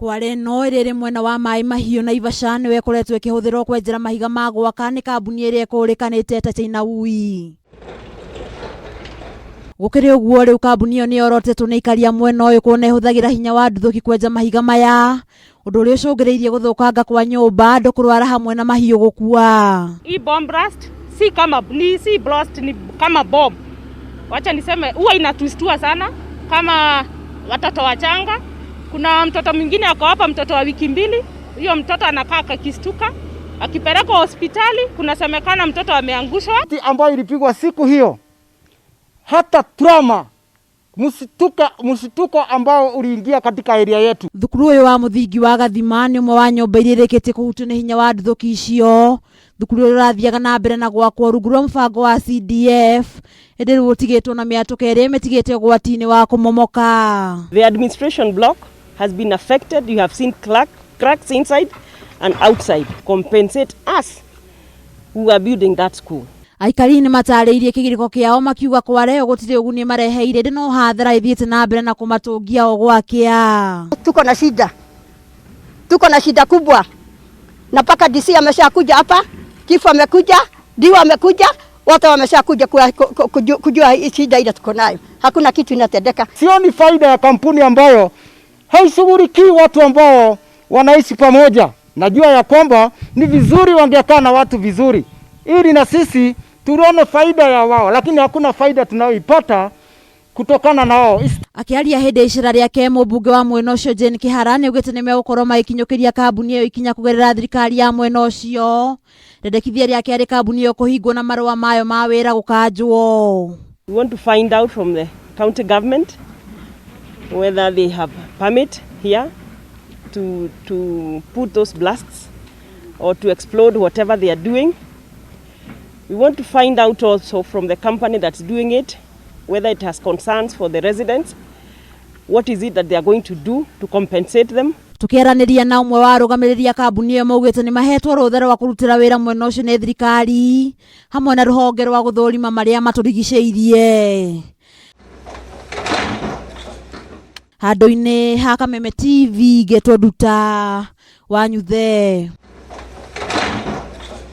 kware-ini iri mwena wa Maai Mahiu Naivasha niwe koretwo ikihuthirwo kwenjera mahiga ma gwaka ni kambuni iria ikurikanite ta China ui. Gukiri uguo riu kambuni iyo ni yorotetwo ni aikari mwena uyu kuona ihuthagira hinya wa nduthuki kwenja mahiga maya, undu uria ucungiriirie guthukanga kwa nyumba, andu kurwara hamwe na mahiu gukua. Hii bomb blast si kama si blast, ni kama bomb. Wacha niseme huwa inatushtua sana kama watoto wachanga. Kuna mtoto mwingine ako hapa, mtoto wa wiki 2, hiyo mtoto anakaa akistuka, akipelekwa hospitali kunasemekana mtoto ameangushwa. Ambayo ilipigwa siku hiyo, hata trauma, msituko ambao uliingia katika area yetu. Thukuru uyu wa muthingi wa Gathima ni umwe wa nyumba iria irikite kuhutio ni hinya wa nduthuki icio. Thukuru uyu urathiaga na mbere na gwakwo rungu rwa mbango wa CDF, indi riu utigitwo na miatuka iria metigite gwatini wa kumomoka. The administration block has been affected. You have seen cracks inside and outside. Compensate us who are building that school. Aikari ni matariirie kigiriko kiao makiuga kware gutire uguni mareheire ndi no hathara ithiite na mbere na kumatungia o gwakia. Tuko na shida kubwa, na paka DC ameshakuja hapa, chifu amekuja, diwa amekuja, wote wameshakuja kujua shida ile tuko nayo. Hakuna kitu inatendeka. Sioni faida ya kampuni ambayo haishughulikii watu ambao wanaishi pamoja. Najua ya kwamba ni vizuri wangekaa na watu vizuri, ili na sisi tuone faida ya wao, lakini hakuna faida tunayoipata kutokana na wao. Akiaria hende icira riake mubunge wa mwena ucio Jane Kihara ni ugite nimegukorwo magikinyukiria kambuni iyo ikinya kugerera thirikari ya mwena ucio. Rendekithia riake ari kambuni iyo kuhingwo na marua mayo ma wira gukanjwo. We want to find out from the county government whether they have permit here to put those blasts or to explode whatever they are doing. We want to find out also from the company that's doing it whether it has concerns for the residents. What is it that they are going to do to compensate them? Tukieraniria na umwe wa rugamiriria kambuni iyo maugite ni mahetwo rutha rwa kurutira wira mwena ucio ni thirikari hamwe na ruhonge rwa guthurima maria maturigiciirie. Handu-ini ha Kameme TV getwo nduta wa nyuthe.